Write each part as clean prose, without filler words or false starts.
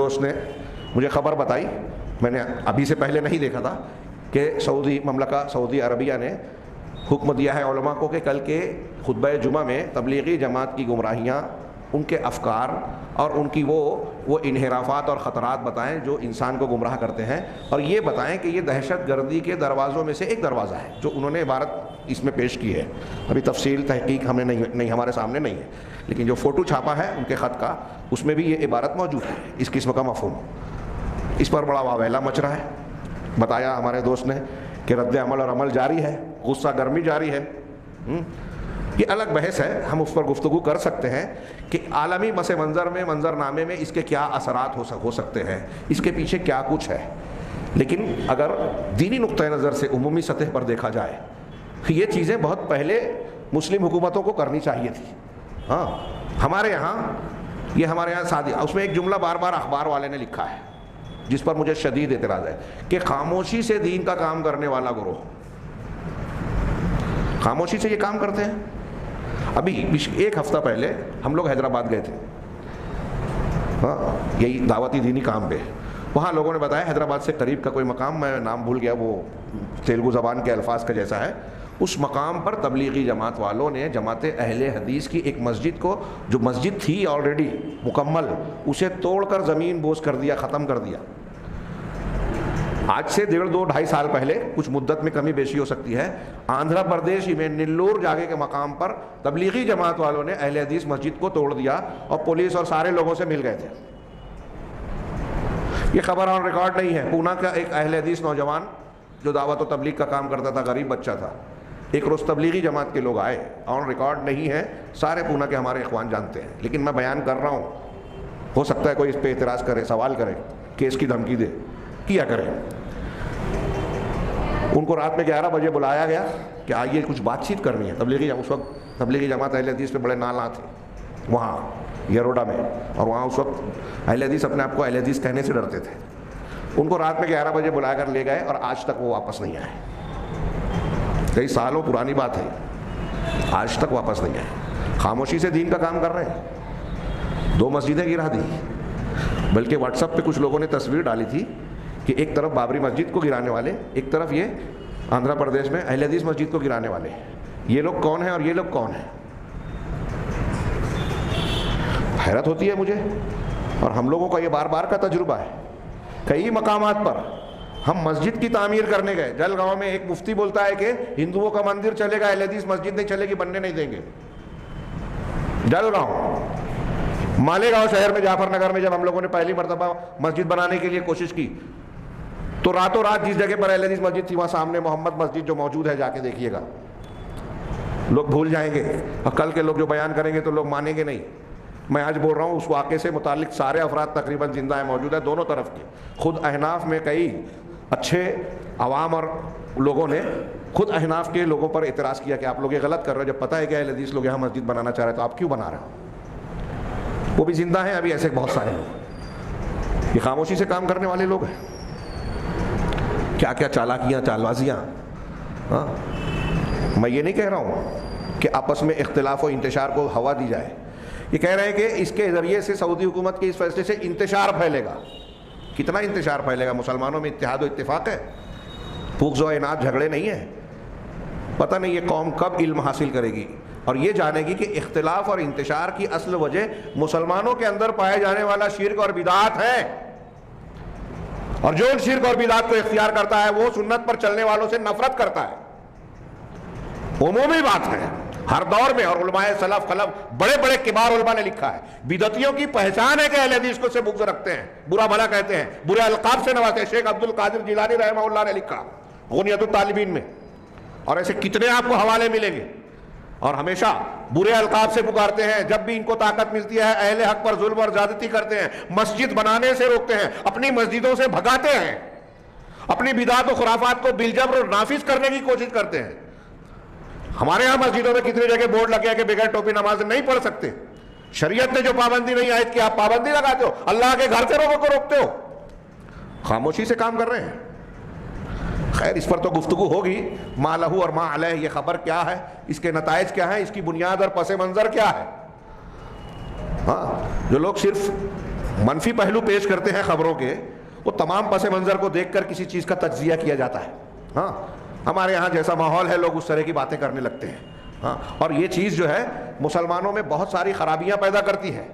دوست نے مجھے خبر بتائی، میں نے ابھی سے پہلے نہیں دیکھا تھا، کہ مملکہ سعودی عربیہ نے حکم دیا ہے علماء کو کہ کل کے خطبہ جمعہ میں تبلیغی جماعت کی گمراہیاں، ان کے افکار اور ان کی وہ انحرافات اور خطرات بتائیں جو انسان کو گمراہ کرتے ہیں، اور یہ بتائیں کہ یہ دہشت گردی کے دروازوں میں سے ایک دروازہ ہے جو انہوں نے عبارت اس میں پیش کی ہے۔ ابھی تفصیل تحقیق ہم نے نہیں ہمارے سامنے نہیں ہے، لیکن جو فوٹو چھاپا ہے ان کے خط کا، اس میں بھی یہ عبارت موجود ہے، اس قسم کا مفہوم۔ اس پر بڑا واویلا مچ رہا ہے۔ بتایا ہمارے دوست نے کہ رد عمل اور عمل جاری ہے، غصہ گرمی جاری ہے۔ یہ الگ بحث ہے، ہم اس پر گفتگو کر سکتے ہیں کہ عالمی پس منظر میں، منظرنامے میں اس کے کیا اثرات ہو سکتے ہیں، اس کے پیچھے کیا کچھ ہے۔ لیکن اگر دینی نقطۂ نظر سے عمومی سطح پر دیکھا جائے، یہ چیزیں بہت پہلے مسلم حکومتوں کو کرنی چاہیے تھی۔ ہاں، ہمارے یہاں سادی، اس میں ایک جملہ بار بار اخبار والے نے لکھا ہے جس پر مجھے شدید اعتراض ہے، کہ خاموشی سے دین کا کام کرنے والا گروہ، خاموشی سے یہ کام کرتے ہیں۔ ابھی ایک ہفتہ پہلے ہم لوگ حیدرآباد گئے تھے، ہاں، یہی دعوتی دینی کام پہ۔ وہاں لوگوں نے بتایا حیدرآباد سے قریب کا کوئی مقام، میں نام بھول گیا، وہ تیلگو زبان کے الفاظ کا جیسا ہے، اس مقام پر تبلیغی جماعت والوں نے، جماعت اہل حدیث کی ایک مسجد کو، جو مسجد تھی آلریڈی مکمل، اسے توڑ کر زمین بوس کر دیا، ختم کر دیا۔ آج سے 1.5-2-2.5 سال پہلے، کچھ مدت میں کمی بیشی ہو سکتی ہے، آندھرا پردیش میں نلور جاگے کے مقام پر تبلیغی جماعت والوں نے اہل حدیث مسجد کو توڑ دیا اور پولیس اور سارے لوگوں سے مل گئے تھے۔ یہ خبر آن ریکارڈ نہیں ہے۔ پونا کا ایک اہل حدیث نوجوان جو دعوت و تبلیغ کا کام کرتا تھا، غریب بچہ تھا، ایک روز تبلیغی جماعت کے لوگ آئے، آن ریکارڈ نہیں ہے، سارے پونا کے ہمارے اخوان جانتے ہیں، لیکن میں بیان کر رہا ہوں، ہو سکتا ہے کوئی اس پہ اعتراض کرے، سوال کرے، کیس کی دھمکی دے، کیا کرے۔ ان کو رات میں 11 بجے بلایا گیا کہ آئیے کچھ بات چیت کرنی ہے۔ اس وقت تبلیغی جماعت اہل حدیث پہ بڑے نالاں تھے وہاں یروڈا میں، اور وہاں اس وقت اہل حدیث اپنے آپ کو اہل حدیث کہنے سے ڈرتے تھے۔ ان کو رات میں 11 بجے بلا کر لے گئے اور آج تک وہ واپس نہیں آئے۔ کئی سالوں پرانی بات ہے، آج تک واپس نہیں آئے۔ خاموشی سے دین کا کام کر رہے ہیں۔ 2 مسجدیں گرا دی، بلکہ واٹس ایپ پہ کچھ لوگوں نے تصویر ڈالی تھی کہ ایک طرف بابری مسجد کو گرانے والے، ایک طرف یہ آندھرا پردیش میں اہل حدیث مسجد کو گرانے والے۔ یہ لوگ کون ہیں اور یہ لوگ کون ہیں؟ حیرت ہوتی ہے مجھے، اور ہم لوگوں کا یہ بار بار کا تجربہ ہے۔ کئی مقامات پر ہم مسجد کی تعمیر کرنے گئے، جلگاؤں میں ایک مفتی بولتا ہے کہ ہندوؤں کا مندر چلے گا، اہل حدیث مسجد نہیں چلے گی، بننے نہیں دیں گے۔ جلگاؤں، مالیگاؤں شہر میں، جعفر نگر میں جب ہم لوگوں نے پہلی مرتبہ مسجد بنانے کے لیے کوشش کی تو راتوں رات جس جگہ پر اہل حدیث مسجد تھی وہاں سامنے محمد مسجد جو موجود ہے، جا کے دیکھیے گا، لوگ بھول جائیں گے، اور کل کے لوگ جو بیان کریں گے تو لوگ مانیں گے نہیں۔ میں آج بول رہا ہوں، اس واقعے سے متعلق سارے افراد تقریباً زندہ ہیں، موجود ہیں دونوں طرف کے۔ خود احناف میں کئی اچھے عوام اور لوگوں نے خود احناف کے لوگوں پر اعتراض کیا کہ آپ لوگ یہ غلط کر رہے ہو، جب پتہ ہے کہ اہل حدیث لوگ یہاں مسجد بنانا چاہ رہے ہیں تو آپ کیوں بنا رہے ہو؟ وہ بھی زندہ ہیں ابھی، ایسے بہت سارے لوگ، یہ خاموشی سے کام کرنے والے لوگ ہیں۔ کیا کیا چالاکیاں، چالبازیاں۔ ہاں، میں یہ نہیں کہہ رہا ہوں کہ آپس میں اختلاف و انتشار کو ہوا دی جائے، یہ کہہ رہے ہیں کہ اس کے ذریعے سے سعودی حکومت کے اس فیصلے سے انتشار پھیلے گا۔ کتنا انتشار پھیلے گا؟ مسلمانوں میں اتحاد و اتفاق ہے، بغض و عناد، جھگڑے نہیں ہیں۔ پتہ نہیں یہ قوم کب علم حاصل کرے گی اور یہ جانے گی کہ اختلاف اور انتشار کی اصل وجہ مسلمانوں کے اندر پائے جانے والا شرک اور بدعات ہے، اور جو ان شرک اور بدعات کو اختیار کرتا ہے وہ سنت پر چلنے والوں سے نفرت کرتا ہے۔ عمومی بات ہے ہر دور میں، اور علماء سلف خلف بڑے بڑے کبار علماء نے لکھا ہے، بدعتیوں کی پہچان ہے کہ اہل حدیث کو سے بغض رکھتے ہیں، برا بھلا کہتے ہیں، برے القاب سے نوازتے ہیں۔ شیخ عبد القادر جیلانی رحمہ اللہ نے لکھا غنیۃ الطالبین میں، اور ایسے کتنے آپ کو حوالے ملیں گے، اور ہمیشہ برے القاب سے پکارتے ہیں۔ جب بھی ان کو طاقت ملتی ہے اہل حق پر ظلم اور زیادتی کرتے ہیں، مسجد بنانے سے روکتے ہیں، اپنی مسجدوں سے بھگاتے ہیں، اپنی بدعات و خرافات کو بالجبر نافذ کرنے کی کوشش کرتے ہیں۔ ہمارے ہاں مسجدوں میں کتنی جگہ بورڈ لگے ہیں کہ بغیر ٹوپی نماز نہیں پڑھ سکتے۔ شریعت نے جو پابندی نہیں عائد کی، آپ پابندی لگاتے ہو، اللہ کے گھر سے لوگوں کو روکتے ہو، خاموشی سے کام کر رہے ہیں۔ خیر، اس پر تو گفتگو ہوگی، ما لہو اور ما علیہ، یہ خبر کیا ہے، اس کے نتائج کیا ہیں، اس کی بنیاد اور پس منظر کیا ہے۔ ہاں، جو لوگ صرف منفی پہلو پیش کرتے ہیں خبروں کے، وہ تمام پس منظر کو دیکھ کر کسی چیز کا تجزیہ کیا جاتا ہے. ہاں ہمارے یہاں جیسا ماحول ہے لوگ اس طرح کی باتیں کرنے لگتے ہیں. ہاں اور یہ چیز جو ہے مسلمانوں میں بہت ساری خرابیاں پیدا کرتی ہے،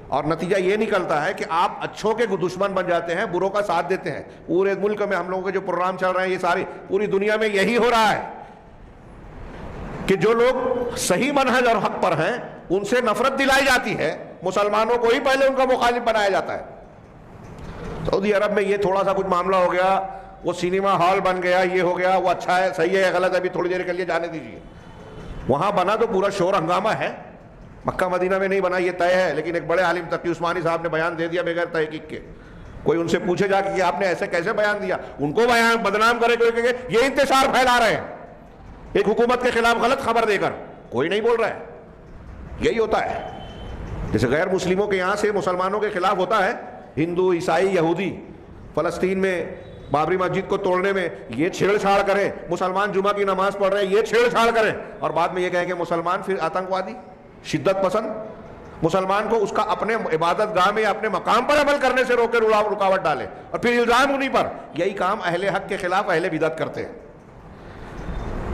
اور نتیجہ یہ نکلتا ہے کہ آپ اچھوں کے دشمن بن جاتے ہیں، بروں کا ساتھ دیتے ہیں. پورے ملک میں ہم لوگوں کے جو پروگرام چل رہے ہیں، یہ ساری پوری دنیا میں یہی ہو رہا ہے کہ جو لوگ صحیح منہج اور حق پر ہیں ان سے نفرت دلائی جاتی ہے، مسلمانوں کو ہی پہلے ان کا مخالف بنایا جاتا ہے. سعودی عرب میں یہ تھوڑا سا کچھ معاملہ ہو گیا، وہ سینما ہال بن گیا، یہ ہو گیا، وہ اچھا ہے، صحیح ہے، غلط ہے، ابھی تھوڑی دیر کے لیے جانے دیجیے. وہاں بنا تو پورا شور ہنگامہ ہے، مکہ مدینہ میں نہیں بنا یہ طے ہے، لیکن ایک بڑے عالم تقی عثمانی صاحب نے بیان دے دیا بغیر تحقیق کے. کوئی ان سے پوچھے جا کہ آپ نے ایسے کیسے بیان دیا، ان کو بیان بدنام کرے کہ یہ انتشار پھیلا رہے ہیں ایک حکومت کے خلاف غلط خبر دے کر. کوئی نہیں بول رہا ہے. یہی ہوتا ہے جیسے غیر مسلموں کے یہاں سے مسلمانوں کے خلاف ہوتا ہے، ہندو، عیسائی، یہودی فلسطین میں بابری مسجد کو توڑنے میں یہ چھیڑ چھاڑ کریں، مسلمان جمعہ کی نماز پڑھ رہے ہیں یہ چھیڑ چھاڑ کریں، اور بعد میں یہ کہیں کہ مسلمان پھر آتنکوادی، شدت پسند. مسلمان کو اس کا اپنے عبادت گاہ میں یا اپنے مقام پر عمل کرنے سے روکے رکاوٹ ڈالے اور پھر الزام انہیں پر. یہی کام اہل حق کے خلاف اہل بدعت کرتے ہیں.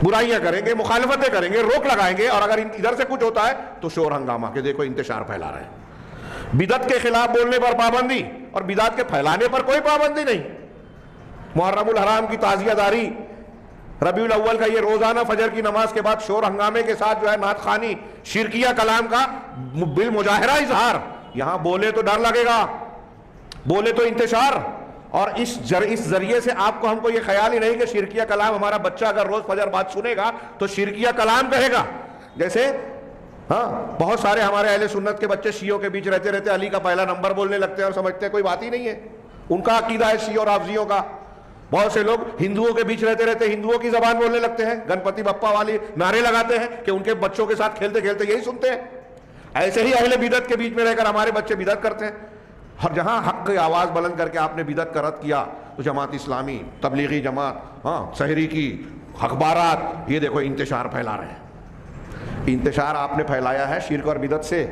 برائیاں کریں گے، مخالفتیں کریں گے، روک لگائیں گے، اور اگر ادھر سے کچھ ہوتا ہے تو شور ہنگامہ کہ دیکھو انتشار پھیلا رہے ہیں. بدعت کے خلاف بولنے پر پابندی اور بدعت کے پھیلانے پر کوئی پابندی نہیں. محرم الحرام کی تعزیہ داری، ربیع الاول کا یہ روزانہ فجر کی نماز کے بعد شور ہنگامے کے ساتھ جو ہے نعت خوانی، شرکیہ کلام کا بالمظاہرہ اظہار. یہاں بولے تو ڈر لگے گا، بولے تو انتشار، اور اس ذریعے سے آپ کو ہم کو یہ خیال ہی نہیں کہ شرکیہ کلام ہمارا بچہ اگر روز فجر بعد سنے گا تو شرکیہ کلام کہے گا. جیسے ہاں بہت سارے ہمارے اہل سنت کے بچے شیعوں کے بیچ رہتے رہتے علی کا پہلا نمبر بولنے لگتے ہیں اور سمجھتے ہیں کوئی بات ہی نہیں ہے. ان کا عقیدہ ہے شیعہ اور رافضیوں کا. بہت سے لوگ ہندوؤں کے بیچ رہتے رہتے ہندوؤں کی زبان بولنے لگتے ہیں، گنپتی بپا والی نعرے لگاتے ہیں کہ ان کے بچوں کے ساتھ کھیلتے کھیلتے یہی سنتے ہیں. ایسے ہی اہل بدعت کے بیچ میں رہ کر ہمارے بچے بدعت کرتے ہیں. اور جہاں حق کی آواز بلند کر کے آپ نے بدعت کا رد کیا تو جماعت اسلامی، تبلیغی جماعت، ہاں سحری کی اخبارات، یہ دیکھو انتشار پھیلا رہے ہیں. انتشار آپ نے پھیلایا ہے شرک اور بدعت سے.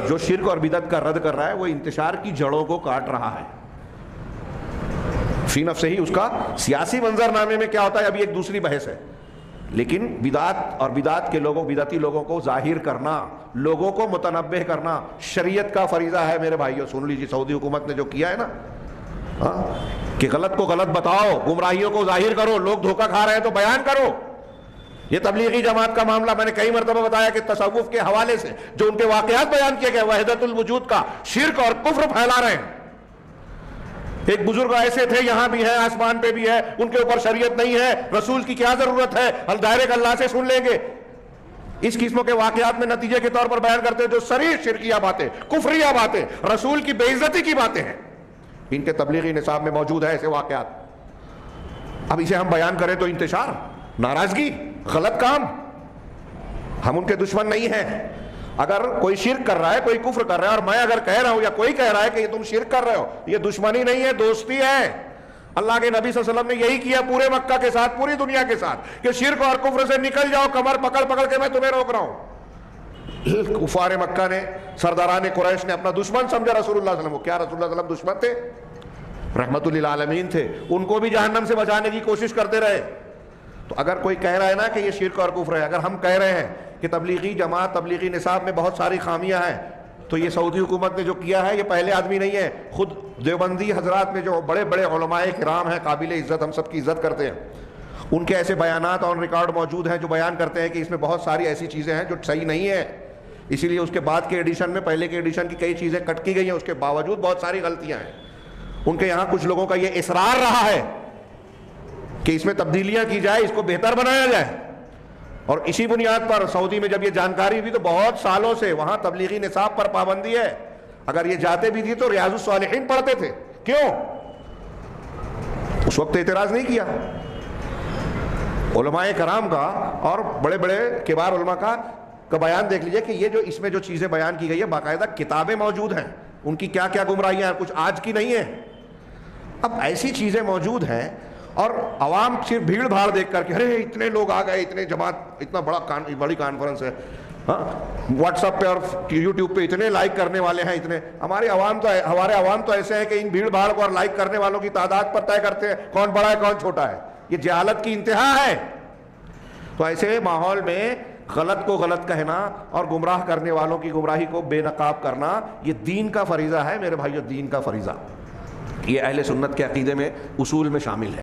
جو شرک اور بدعت کا رد کر رہا ہے وہ انتشار کی جڑوں کو کاٹ رہا ہے. فی نفس ہی اس کا سیاسی منظر نامے میں کیا ہوتا ہے ابھی ایک دوسری بحث ہے، لیکن بدعت اور بدعت کے لوگوں، بدعتی لوگوں کو ظاہر کرنا، لوگوں کو متنبہ کرنا شریعت کا فریضہ ہے. میرے بھائیوں سن لیجیے، سعودی حکومت نے جو کیا ہے نا کہ غلط کو غلط بتاؤ، گمراہیوں کو ظاہر کرو، لوگ دھوکہ کھا رہے ہیں تو بیان کرو. یہ تبلیغی جماعت کا معاملہ میں نے کئی مرتبہ بتایا کہ تصوف کے حوالے سے جو ان کے واقعات بیان کیے گئے، وحدت الوجود کا، شرک اور کفر پھیلا رہے ہیں. ایک بزرگ ایسے تھے، یہاں بھی ہے، آسمان پہ بھی ہے، ان کے اوپر شریعت نہیں ہے، رسول کی کیا ضرورت ہے، ہم ڈائریکٹ اللہ سے سن لیں گے. اس قسم کے واقعات میں نتیجے کے طور پر بیان کرتے ہیں جو صریح شرکیہ باتیں، کفریہ باتیں، رسول کی بے عزتی کی باتیں ہیں. ان کے تبلیغی نصاب میں موجود ہے ایسے واقعات. اب اسے ہم بیان کریں تو انتشار، ناراضگی، غلط کام. ہم ان کے دشمن نہیں ہیں. اگر کوئی شرک کر رہا ہے، کوئی کفر کر رہا ہے، اور میں اگر کہہ رہا ہوں یا کوئی کہہ رہا ہے کہ یہ تم شرک کر رہے ہو، یہ دشمنی نہیں ہے، دوستی ہے. اللہ کے نبی صلی اللہ علیہ وسلم نے یہی کیا پورے مکہ کے ساتھ، پوری دنیا کے ساتھ، کہ شرک اور کفر سے نکل جاؤ، کمر پکڑ پکڑ کے میں تمہیں روک رہا ہوں. کفار مکہ نے، سرداران قریش نے اپنا دشمن سمجھا رسول اللہ صلی اللہ علیہ وسلم کو. کیا رسول اللہ صلی اللہ علیہ وسلم دشمن تھے؟ رحمت للعالمین تھے. ان کو بھی جہنم سے بچانے کی کوشش کرتے رہے. تو اگر کوئی کہہ رہا ہے نا کہ یہ شرک اور کفر ہے، اگر ہم کہہ رہے ہیں کہ تبلیغی جماعت، تبلیغی نصاب میں بہت ساری خامیاں ہیں، تو یہ سعودی حکومت نے جو کیا ہے یہ پہلے آدمی نہیں ہے. خود دیوبندی حضرات میں جو بڑے بڑے علماء کرام ہیں، قابل عزت، ہم سب کی عزت کرتے ہیں، ان کے ایسے بیانات اور ریکارڈ موجود ہیں جو بیان کرتے ہیں کہ اس میں بہت ساری ایسی چیزیں ہیں جو صحیح نہیں ہیں. اسی لیے اس کے بعد کے ایڈیشن میں، پہلے کے ایڈیشن کی کئی چیزیں کٹ کی گئی ہیں، اس کے باوجود بہت ساری غلطیاں ہیں. ان کے یہاں کچھ لوگوں کا یہ اصرار رہا ہے کہ اس میں تبدیلیاں کی جائے، اس کو بہتر بنایا جائے. اور اسی بنیاد پر سعودی میں جب یہ جانکاری ہوئی تو بہت سالوں سے وہاں تبلیغی نصاب پر پابندی ہے. اگر یہ جاتے بھی تھے تو ریاض الصالحین پڑھتے تھے. کیوں؟ اس وقت اعتراض نہیں کیا. علماء کرام کا اور بڑے بڑے کبار علماء کا بیان دیکھ لیجئے کہ یہ جو اس میں جو چیزیں بیان کی گئی ہے، باقاعدہ کتابیں موجود ہیں، ان کی کیا کیا گمراہیاں ہیں، کچھ آج کی نہیں ہیں. اب ایسی چیزیں موجود ہیں اور عوام صرف بھیڑ بھاڑ دیکھ کر کے ارے اتنے لوگ آ گئے، اتنے جماعت، اتنا بڑی کانفرنس ہے. ہاں واٹس ایپ پہ اور یوٹیوب پہ اتنے لائک کرنے والے ہیں، اتنے ہمارے عوام تو ایسے ہیں کہ ان بھیڑ بھاڑ کو اور لائک کرنے والوں کی تعداد پر طے کرتے ہیں کون بڑا ہے کون چھوٹا ہے. یہ جہالت کی انتہا ہے. تو ایسے ماحول میں غلط کو غلط کہنا اور گمراہ کرنے والوں کی گمراہی کو بے نقاب کرنا یہ دین کا فریضہ ہے میرے بھائیو، دین کا فریضہ. یہ اہل سنت کے عقیدے میں اصول میں شامل ہے.